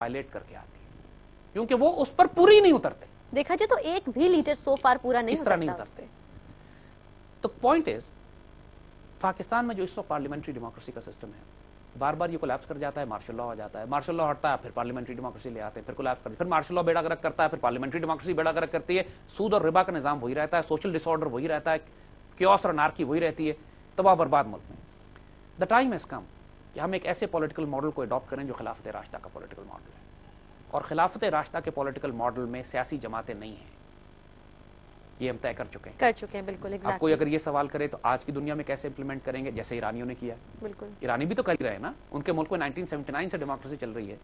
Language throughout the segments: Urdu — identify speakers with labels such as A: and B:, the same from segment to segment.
A: وائلیٹ کر کے آتی ہے، کیونکہ وہ اس پر پوری نہیں اترتے.
B: دیکھا جائے تو ایک بھی لیڈر سو فار پورا نہیں
A: اس طرح نہیں
B: اترتا.
A: اترتے. تو پوائنٹ از پاکستان میں جو اس وقت پارلیمنٹری ڈیموکریسی کا سسٹم ہے بار بار یہ کولیپس کر جاتا ہے. مارشل لا آ جاتا ہے، مارشل لا ہٹتا ہے، پھر پارلیمنٹری ڈیموکریسی لے آتے ہیں، پھر کولیپس کرتے ہیں، پھر مارشل لا بیڑا غرق کرتا ہے، پھر پارلیمنٹری ڈیموکریسی بیڑا غرق کرتی ہے. سود اور ربا کا نظام وہی رہتا ہے، سوشل ڈس آرڈر وہی رہتا ہے، کیوس اور انارکی وہی رہتی ہے، تباہ برباد ملک میں. دا ٹائم ہیز کم کہ ہم ایک ایسے پولیٹیکل ماڈل کو اڈاپٹ کریں جو خلافت راشدہ کا پولیٹیکل ماڈل ہے. اور خلافت راشدہ کے پولیٹیکل ماڈل میں سیاسی جماعتیں نہیں ہیں، یہ ہم طے کر چکے ہیں.
B: بالکل.
A: اب کوئی اگر یہ سوال کرے تو آج کی دنیا میں کیسے امپلیمنٹ کریں گے، جیسے ایرانیوں نے کیا.
B: بالکل
A: ایرانی بھی تو کر ہی رہے ہیں نا. ان کے ملک میں 1979 سے ڈیموکریسی چل رہی ہے،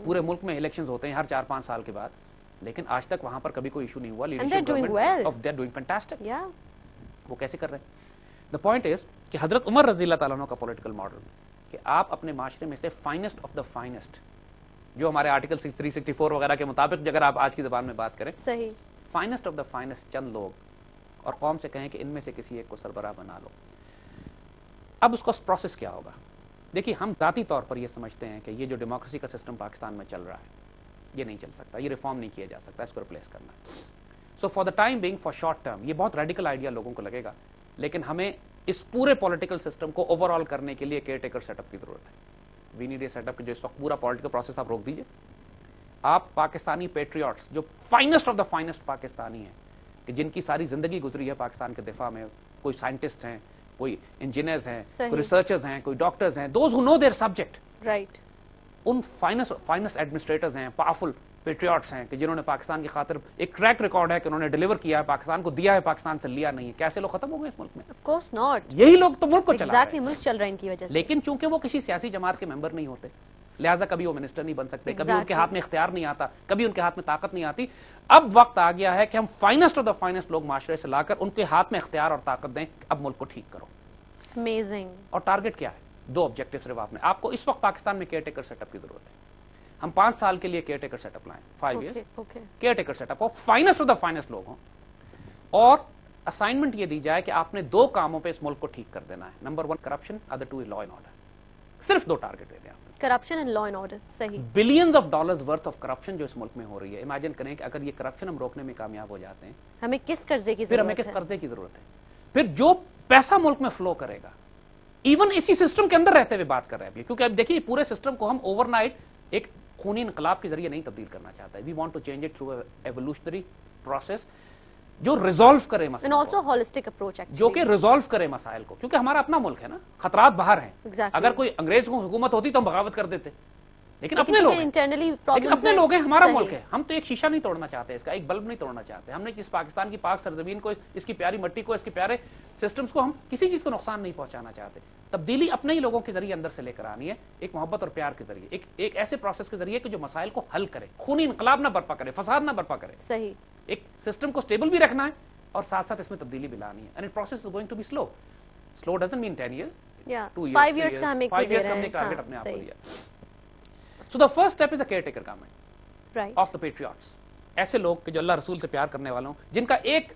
A: پورے ملک میں الیکشنز ہوتے ہیں ہر 4-5 سال کے بعد، لیکن آج تک وہاں پر کبھی کوئی ایشو نہیں ہوا. Leadership government of they are doing fantastic. وہ کیسے کر رہے ہیں؟ دا پوائنٹ از کہ حضرت عمر رضی اللہ تعالیٰ عنہ کا پولیٹیکل ماڈل کہ آپ اپنے معاشرے میں سے فائنسٹ آف دا فائنسٹ، جو ہمارے آرٹیکل 364 وغیرہ کے مطابق اگر آپ آج کی زبان میں بات کریں،
B: صحیح
A: فائنسٹ آف دا فائنسٹ چند لوگ، اور قوم سے کہیں کہ ان میں سے کسی ایک کو سربراہ بنا لو. اب اس کا پروسیس کیا ہوگا؟ دیکھیے ہم ذاتی طور پر یہ سمجھتے ہیں کہ یہ جو ڈیموکریسی کا سسٹم پاکستان میں چل رہا ہے یہ نہیں چل سکتا، یہ ریفارم نہیں کیا جا سکتا، اس کو ریپلیس کرنا ہے. So for the time being, for short term, یہ بہت ریڈیکل آئیڈیا لوگوں کو لگے گا، لیکن ہمیں اس پورے پولیٹیکل سسٹم کو اوور آل کرنے کے لیے کیئر ٹیکر سیٹ اپ کی ضرورت ہے. وی نیڈ اے سیٹ اپ کہ جو اس وقت پورا پولیٹیکل پروسیس آپ روک دیجیے. آپ پاکستانی پیٹریوٹس جو finest of the finest Pakistani ہیں، کہ جن کی ساری زندگی گزری ہے پاکستان کے دفاع میں، کوئی سائنٹسٹ ہیں، کوئی انجینئرز ہیں، کوئی ریسرچرز ہیں، کوئی ڈاکٹرز ہیں، those who know their subject,
B: right,
A: ان فائنسٹ ایڈمنسٹریٹرز ہیں، پاورفل پیٹریوٹس ہیں کہ جنہوں نے پاکستان کی خاطر ایک ٹریک ریکارڈ ہے کہ انہوں نے ڈیلیور کیا ہے، پاکستان کو دیا ہے، پاکستان سے لیا نہیں ہے. کیسے لوگ ختم ہو گئے اس ملک میں؟
B: Of course not.
A: یہی لوگ تو ملک کو چلا رہے ہیں.
B: ملک چل رہا ہے ان کی وجہ سے.
A: لیکن چونکہ وہ کسی سیاسی جماعت کے ممبر نہیں ہوتے، لہٰذا کبھی وہ منسٹر نہیں بن سکتے، کبھی ان کے ہاتھ میں اختیار نہیں آتا، کبھی ان کے ہاتھ میں طاقت نہیں آتی. اب وقت آ گیا ہے کہ ہم فائنسٹ آف دا فائنسٹ لوگ معاشرے سے لا کر ان کے ہاتھ میں اختیار اور طاقت دیں. اب ملک کو ٹھیک کرو.
B: امیزنگ. اور
A: ٹارگٹ کیا ہے؟ 2 آبجیکٹو صرف آپ کو اس وقت پاکستان میں کیئر ٹیکر سیٹ اپ کی ضرورت ہے. ہم 5 سال کے لیے کیئر ٹیکر سیٹ اپ لائیں، 5 years caretaker set up ہو، فائنسٹ آف دا فائنسٹ لوگ ہوں، اور اسائنمنٹ یہ دی جائے کہ آپ نے 2 کاموں پہ اس ملک کو ٹھیک کر دینا ہے. Number 1 corruption, other 2 law and order. صرف 2 ٹارگٹ دے دیں آپ.
B: Corruption and law and order. صحیح.
A: Billions of dollars worth of corruption جو اس ملک میں ہو رہی ہے. امیجن کریں کہ اگر یہ کرپشن ہم روکنے میں کامیاب ہو جاتے ہیں،
B: ہمیں کس قرضے کی ضرورت ہے؟
A: پھر ہمیں کس قرضے کی ضرورت ہے؟ پھر جو پیسہ ملک میں فلو کرے گا، ایون اسی سسٹم کے اندر رہتے ہوئے بات کر رہے ہیں، کیونکہ اب دیکھیے پورے سسٹم کو ہم اوور نائٹ ایک خونی انقلاب کے ذریعے نہیں تبدیل کرنا چاہتا ہے. We want to change it through evolutionary process جو ریزالو کرے مسائل کو، جو کہ ریزالو کرے مسائل کو، کیونکہ ہمارا اپنا ملک ہے نا، خطرات باہر ہیں. اگر کوئی انگریز کو حکومت ہوتی تو ہم بغاوت کر دیتے، لیکن اپنے لوگ ہیں، ہمارا ملک ہے. ہم تو ایک شیشہ نہیں توڑنا چاہتے، اس کا ایک بلب نہیں توڑنا چاہتے. ہم نے اس پاکستان کی پاک سرزمین کو، اس کی پیاری مٹی کو، اس کے پیارے سسٹمز کو، ہم کسی چیز کو نقصان نہیں پہنچانا چاہتے. تبدیلی اپنے ہی لوگوں کے ذریعے اندر سے لے کر آنی ہے، ایک محبت اور پیار کے ذریعے، ایک ایسے پروسیس کے ذریعے کہ جو مسائل کو حل کرے، خونی انقلاب نہ برپا کرے، فساد نہ برپا کرے.
B: صحیح.
A: ایک سسٹم کو سٹیبل بھی رکھنا ہے اور ساتھ ساتھ اس میں تبدیلی بھی لانی ہے. And it process is going to be slow. Slow doesn't mean 10 years, 2 years, 5 years کا ہم نے ٹارگٹ اپنے آپ کو دیا. So the first step is the caretaker government of the patriots. ایسے لوگ کہ جو اللہ رسول سے پیار کرنے والوں، جن کا ایک،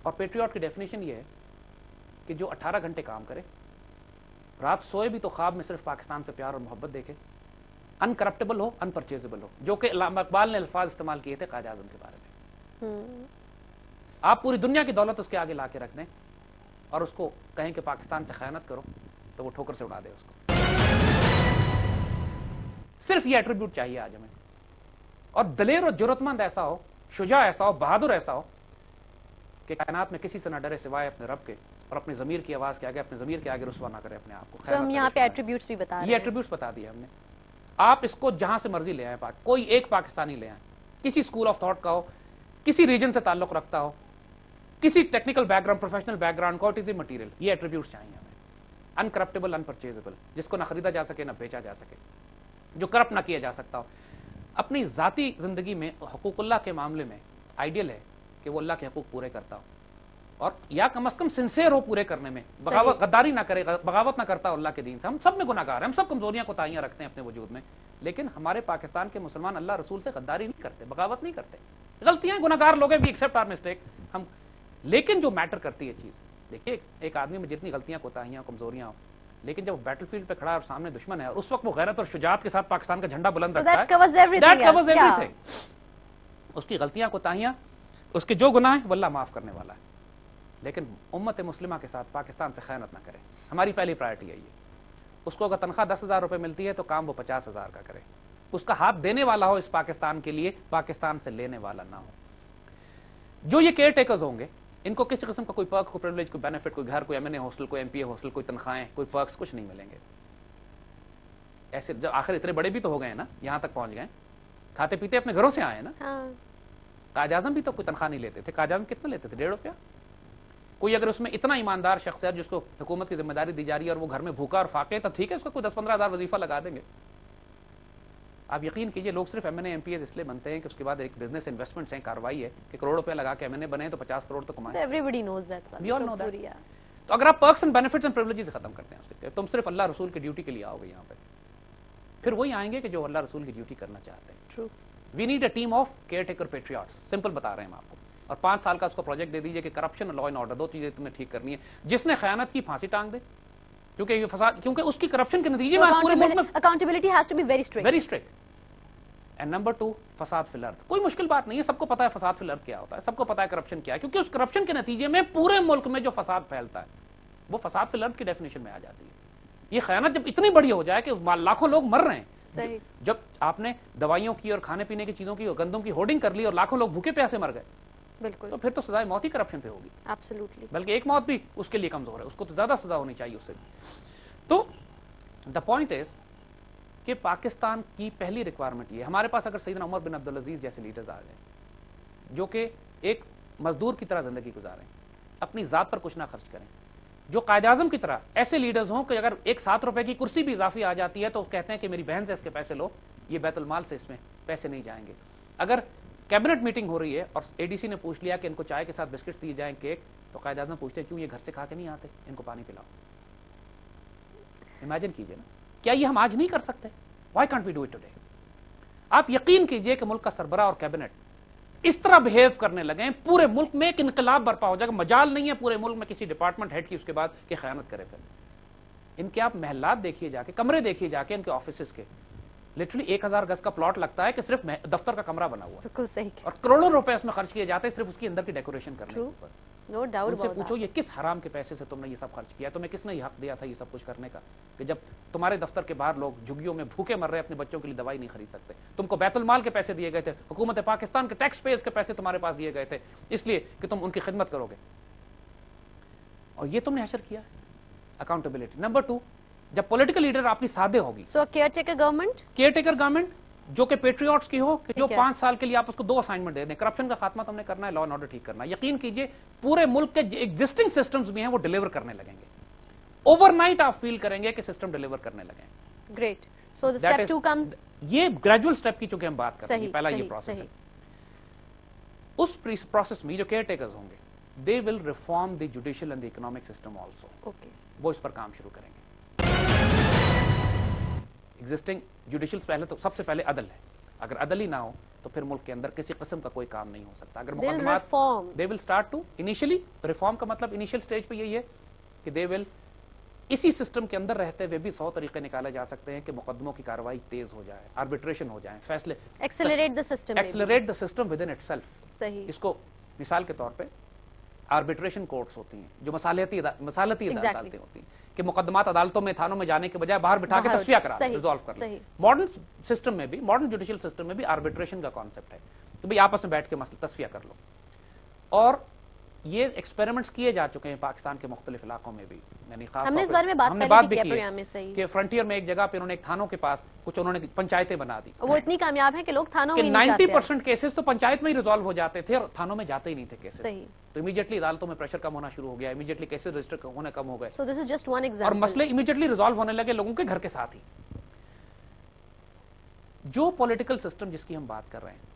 A: اور پیٹریوٹ کی ڈیفینیشن یہ ہے کہ جو 18 گھنٹے کام کرے، رات سوئے بھی تو خواب میں صرف پاکستان سے پیار اور محبت دیکھے، انکرپٹیبل ہو، انپرچیزبل ہو، جو کہ علامہ اقبال نے الفاظ استعمال کیے تھے قائد اعظم کے بارے میں. آپ پوری دنیا کی دولت اس کے آگے لا کے رکھ دیں اور اس کو کہیں کہ پاکستان سے خیانت کرو تو وہ ٹھوکر سے اڑا دے اس کو. صرف یہ ایٹریبیوٹ چاہیے آج ہمیں. اور دلیر اور جرت مند ایسا ہو، شجاع ایسا ہو، بہادر ایسا ہو کہ کائنات میں کسی سے نہ ڈرے سوائے اپنے رب کے، اور اپنے ضمیر کی آواز کے آگے، اپنے ضمیر کے آگے رسوا نہ کرے اپنے آپ کو.
B: ہم یہاں پہ ایٹریبیوٹس بھی بتا رہے ہیں.
A: یہ ایٹریبیوٹس بتا دیا ہم نے. آپ اس کو جہاں سے مرضی لے آئیں، کوئی ایک پاکستانی لے آئیں، کسی اسکول آف تھاٹ کا ہو، کسی ریجن سے تعلق رکھتا ہو، کسی technical back ground, professional back ground کا، اٹ از اے مٹیریل. یہ ایٹریبیوٹس چاہیے ہمیں. انکرپٹیبل، انپرچیزبل، جس کو نہ خریدا جا سکے نہ بیچا جا سکے، جو کرپٹ نہ کیا جا سکتا ہو. اپنی ذاتی زندگی میں حقوق اللہ کے معاملے میں آئیڈیل ہے کہ وہ اللہ کے حقوق پورے کرتا ہو، اور یا کم از کم سنسیئر ہو پورے کرنے میں، بغاوت، غداری نہ کرے، بغاوت نہ کرتا اللہ کے دین سے. ہم سب میں گناہ گار ہیں، ہم سب کمزوریاں کوتاہیاں رکھتے ہیں اپنے وجود میں، لیکن ہمارے پاکستان کے مسلمان اللہ رسول سے غداری نہیں کرتے، بغاوت نہیں کرتے. غلطیاں، گناہ گار لوگ ہیں، وی ایکسپٹ آور مسٹیکس. ہم، لیکن جو میٹر کرتی ہے چیز، دیکھیے ایک آدمی میں جتنی غلطیاں کوتاہیاں کمزوریاں ہوں، لیکن جب وہ بیٹل فیلڈ پہ کھڑا ہے اور سامنے دشمن ہے اور اس وقت وہ غیرت اور شجاعت کے ساتھ پاکستان کا جھنڈا بلند رکھتا ہے,
B: that covers everything.
A: that covers
B: Yeah.
A: everything. اس کی غلطیاں کوتاہیاں, اس کے جو گناہ ہیں وہ اللہ معاف کرنے والا ہے. لیکن امت مسلمہ کے ساتھ پاکستان سے خیانت نہ کرے, ہماری پہلی پرائرٹی ہے یہ. اس کو اگر تنخواہ 10,000 روپے ملتی ہے تو کام وہ 50,000 کا کرے. اس کا ہاتھ دینے والا ہو اس پاکستان کے لیے, پاکستان سے لینے والا نہ ہو. جو یہ کیئر ٹیکرز ہوں گے ان کو کسی قسم کا کوئی پرک, کوئی پریولیج, کوئی بینیفٹ, کوئی گھر, کوئی MNA ہاسٹل, کوئی MPA ہاسٹل, کوئی تنخواہیں, کوئی پرکس, کچھ نہیں ملیں گے. ایسے جب آخر اتنے بڑے بھی تو ہو گئے نا, یہاں تک پہنچ گئے, کھاتے پیتے اپنے گھروں سے آئے نا. قائد اعظم بھی تو کوئی تنخواہ نہیں لیتے تھے. قائد اعظم کتنا لیتے تھے؟ 1.5 روپیہ. کوئی اگر اس میں اتنا ایماندار شخص ہے جس کو حکومت کی ذمہ داری دی جا رہی ہے اور وہ گھر میں بھوکا اور فاقے, تو ٹھیک ہے اس کو کوئی 10-15 ہزار وظیفہ لگا دیں گے. آپ یقین کیجئے لوگ صرف MNA MPAs اس لیے بنتے ہیں کہ اس کے بعد ایک بزنس انویسٹمنٹس ہیں, کاروائی ہے کہ کروڑ روپے لگا کے MNA بنے تو 50 کروڑ تو کمائیں.
B: Everybody knows that.
A: We all know that. تو اگر آپ perks and benefits and privileges ختم کرتے ہیں, تم صرف اللہ رسول کی ڈیوٹی کے لیے آؤ گے یہاں پہ, پھر وہی آئیں گے کہ جو اللہ رسول کی ڈیوٹی کرنا چاہتے ہیں.
B: True.
A: We need a team of caretaker patriots. Simple بتا رہے ہیں ہم آپ کو, اور 5 سال کا اس کو پروجیکٹ دے دیجئے کہ کرپشن اور لا اینڈ آرڈر 2 چیزیں تمہیں ٹھیک کرنی ہے. جس نے خیانت کی پھانسی ٹانگ دے, کیونکہ یہ فساد, کیونکہ اس کی کرپشن کے نتیجے میں پورے ملک میں
B: accountability has to be very strict.
A: Very strict. And number 2, فساد فی الارض. کوئی مشکل بات نہیں ہے, سب کو پتا ہے فساد فی الارض کیا ہوتا ہے, سب کو پتا ہے کرپشن کیا ہے, کیونکہ اس کرپشن کے نتیجے میں پورے ملک میں جو فساد پھیلتا ہے وہ فساد فی الارض کی ڈیفینیشن میں آ جاتی ہے. یہ خیانت جب اتنی بڑی ہو جائے کہ لاکھوں لوگ مر رہے ہیں,
B: صحیح.
A: جب آپ نے دوائیوں کی اور کھانے پینے کی چیزوں کی اور گندم کی ہورڈنگ کر لی اور لاکھوں لوگ بھوکے پیاسے مر گئے,
B: بالکل,
A: تو پھر تو سزائے موت ہی کرپشن پہ ہوگی.
B: absolutely.
A: بلکہ ایک موت بھی اس کے لیے کمزور ہے, اس کو تو زیادہ سزا ہونی چاہیے اس سے بھی. تو دا پوائنٹ از کہ پاکستان کی پہلی ریکوائرمنٹ یہ, ہمارے پاس اگر سیدنا عمر بن عبدالعزیز جیسے لیڈرز آ جائیں جو کہ ایک مزدور کی طرح زندگی گزاریں, اپنی ذات پر کچھ نہ خرچ کریں, جو قائد اعظم کی طرح ایسے لیڈرز ہوں کہ اگر ایک 7 روپے کی کرسی بھی اضافی آ جاتی ہے تو کہتے ہیں کہ میری بہن سے اس کے پیسے لو, یہ بیت المال سے اس میں پیسے نہیں جائیں گے. اگر کیبنٹ میٹنگ ہو رہی ہے اور ADC نے پوچھ لیا کہ ان کو چائے کے ساتھ بسکٹس دیے جائیں, کیک, تو قائد اعظم پوچھتے ہیں کیوں یہ گھر سے کھا کے نہیں آتے, ان کو پانی پلاؤ. امیجن کیجئے نا, کیا یہ ہم آج نہیں کر سکتے؟ Why can't we do it today? آپ یقین کیجئے کہ ملک کا سربراہ اور کیبنٹ اس طرح بہیو کرنے لگے, پورے ملک میں ایک انقلاب برپا ہو جائے گا. مجال نہیں ہے پورے ملک میں کسی ڈپارٹمنٹ ہیڈ کی اس کے بعد کہ خیانت کرے. پھر ان کے آپ محلات دیکھیے جا کے, کمرے دیکھیے جا کے ان کے آفیسز کے, لٹرلی 1000 گز کا پلاٹ لگتا ہے کہ صرف دفتر کا کمرہ بنا ہوا ہے,
B: بالکل صحیح,
A: اور کروڑوں روپے اس میں خرچ کیے جاتے ہیں صرف اس کی اندر کی ڈیکوریشن کرنے کے اوپر.
B: no doubt
A: ان سے
B: about
A: پوچھو
B: that.
A: یہ کس حرام کے پیسے سے تم نے یہ سب خرچ کیا, تمہیں کس نے یہ حق دیا تھا یہ سب کچھ کرنے کا, کہ جب تمہارے دفتر کے باہر لوگ جھگیوں میں بھوکے مر رہے اپنے بچوں کے لیے دوائی نہیں خرید سکتے, تم کو بیت المال کے پیسے دیے گئے تھے, حکومت پاکستان کے ٹیکس پیز کے پیسے تمہارے پاس دیے گئے تھے اس لیے کہ تم ان کی خدمت کرو گے, اور یہ تم نے حشر کیا. اکاؤنٹیبلٹی. نمبر 2, جب پولیٹیکل لیڈر آپ کی سادے ہوگی,
B: So caretaker government.
A: Care taker government جو کہ پیٹریوٹس کی ہو, کہ جو
B: ٹھیک ہے.
A: 5 سال کے لیے آپ اس کو 2 اسائنمنٹ دے دیں. کرپشن کا خاتمہ تم نے کرنا ہے, لا اینڈ آرڈر ٹھیک کرنا ہے. یقین کیجئے پورے ملک کے ایگزسٹنگ سسٹمز بھی ہیں وہ ڈیلیور کرنے لگیں گے. اوور نائٹ آپ فیل کریں گے کہ سسٹم ڈیلیور کرنے لگیں.
B: Great. So the
A: That
B: step
A: is-
B: 2 comes.
A: یہ گریجول سٹیپ کی چونکہ ہم بات کر رہے ہیں,
B: صحیح,
A: پہلا یہ
B: صحیح,
A: پروسیس ہے.
B: صحیح.
A: اس پروسیس میں جو کیئر ٹیکرز ہوں گے they will reform the judicial and the economic system also.
B: Okay.
A: وہ اس پر کام شروع کریں گے. ایگزسٹنگ جوڈیشل پہلے تو سب سے پہلے عدل ہے, اگر عدل ہی نہ ہو تو پھر ملک کے اندر کسی قسم کا کوئی کام نہیں ہو سکتا. اگر
B: They'll
A: مقدمات
B: reform.
A: they will start to initially reform کا مطلب انیشیل سٹیج پہ یہی ہے کہ they will اسی سسٹم کے اندر رہتے ہوئے بھی 100 طریقے نکالے جا سکتے ہیں کہ مقدموں کی کارروائی تیز ہو جائے, آربیٹریشن ہو جائیں, فیصلے
B: Accelerate the system. maybe.
A: Accelerate the system with in it self.
B: صحیح.
A: اس کو مثال کے طور پہ آربیٹریشن کورٹس ہوتی ہیں جو مسالتی عدالتیں ہوتی ہیں کہ مقدمات عدالتوں میں تھانوں میں جانے کے بجائے باہر بٹھا کے
B: باہر
A: تصفیہ
B: ہوتا ہے.
A: کرا
B: صحیح,
A: ریزالو کر
B: صحیح.
A: ماڈرن سسٹم میں بھی, ماڈرن جوڈیشل سسٹم میں بھی آربیٹریشن کا کانسیپٹ ہے کہ بھئی آپس میں بیٹھ کے مسئلہ تصفیہ کر لو. اور یہ ایکسپیریمنٹس کیے جا چکے ہیں پاکستان کے مختلف علاقوں میں بھی. یعنی خاص
B: ہم نے
A: طور
B: اس
A: پہ
B: بارے میں بات
A: ہم نے
B: پہلے بھی
A: بھی
B: کیا
A: کی
B: پروگرام
A: ہے
B: میں. صحیح.
A: کہ فرنٹیئر میں ایک جگہ پہ انہوں نے ایک تھانوں کے پاس کچھ انہوں نے پنچایتیں بنا دی.
B: وہ اتنی کامیاب ہے کہ لوگ تھانوں
A: کہ
B: میں نہیں جاتے.
A: 90% کیسز تو پنچایت میں ہی ریزالو ہو جاتے تھے اور تھانوں میں جاتے ہی نہیں تھے کیسز.
B: صحیح.
A: تو امیڈیٹلی عدالتوں میں پریشر کم ہونا شروع ہو گیا, امیڈیٹلی کیسز رجسٹر ہونے کم ہو گئے,
B: So this is just one
A: اور
B: example.
A: مسئلے امیڈیٹلی ریزالو ہونے لگے لوگوں کے گھر کے ساتھ ہی. جو پولیٹیکل سسٹم جس کی ہم بات کر رہے ہیں,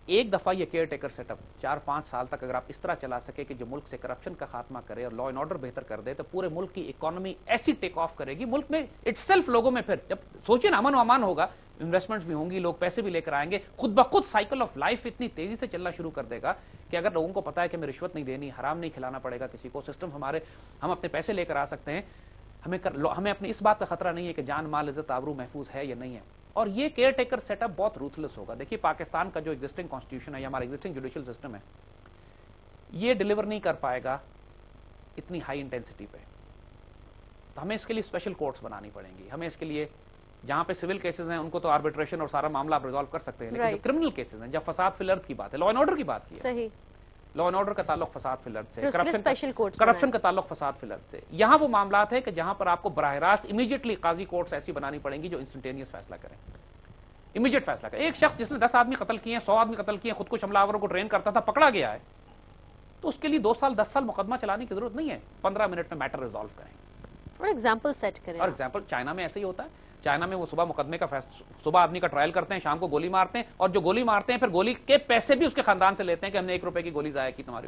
A: ایک دفعہ یہ کیئر ٹیکر سیٹ اپ 4-5 سال تک اگر آپ اس طرح چلا سکے کہ جو ملک سے کرپشن کا خاتمہ کرے اور لا اینڈ آرڈر بہتر کر دے, تو پورے ملک کی اکانومی ایسی ٹیک آف کرے گی. ملک میں اٹ سیلف لوگوں میں پھر جب سوچیں نا امن و امان ہوگا, انویسٹمنٹس بھی ہوں گی, لوگ پیسے بھی لے کر آئیں گے, خود بخود سائیکل آف لائف اتنی تیزی سے چلنا شروع کر دے گا کہ اگر لوگوں کو پتا ہے کہ ہمیں رشوت نہیں دینی, حرام نہیں کھلانا پڑے گا کسی کو, سسٹم ہم اپنے پیسے لے کر آ سکتے ہیں, ہمیں اپنی اس بات کا خطرہ نہیں ہے کہ جان مال عزت آبرو محفوظ ہے یا نہیں ہے. اور یہ کیئر ٹیکر سیٹ اپ بہت روتھلیس ہوگا. دیکھیے پاکستان کا جو ایگزسٹنگ کانسٹیٹیوشن ہے یا ہمارا ایگزسٹنگ جوڈیشل سسٹم ہے, یہ ڈیلیور نہیں کر پائے گا اتنی ہائی انٹینسٹی پہ. تو ہمیں اس کے لیے اسپیشل کورٹس بنانی پڑیں گی. ہمیں اس کے لیے جہاں پہ سول کیسز ہیں ان کو تو آربیٹریشن اور سارا معاملہ آپ ریزالو کر سکتے ہیں, لیکن جو کرمنل کیسز ہیں, جب فساد فی الارض کی بات ہے, لا اینڈ آرڈر کی بات کی ہے,
B: صحیح,
A: لا اینڈ آرڈر کا تعلق فساد فی الارض سے,
B: اسپیشل کورٹس
A: کرپشن کا تعلق فساد فی الارض سے, یہاں وہ معاملات ہے کہ جہاں پر آپ کو براہ راست امیڈیٹلی قاضی کورٹس ایسی بنانی پڑیں گی جو انسٹنٹینیس فیصلہ کریں, امیڈیٹ فیصلہ کریں. ایک شخص جس نے 10 آدمی قتل کیے ہیں, 100 آدمی قتل کیے ہیں, خود کو حملہ آوروں کو ٹرین کرتا تھا, پکڑا گیا ہے, تو اس کے لیے 2 سال 10 سال مقدمہ چلانے کی ضرورت نہیں ہے, 15 منٹ میں میٹر ریزالو کریں.
B: اور ایگزامپل سیٹ کریں.
A: اور ایگزامپل چائنا میں ایسے ہی ہوتا ہے. چائنا میں وہ صبح مقدمے کا صبح آدمی کا ٹرائل کرتے ہیں, شام کو گولی مارتے ہیں, اور جو گولی مارتے ہیں پھر گولی کے پیسے بھی اس کے خاندان سے لیتے ہیں کہ ہم نے 1 روپے کی گولی ضائع کی تمہاری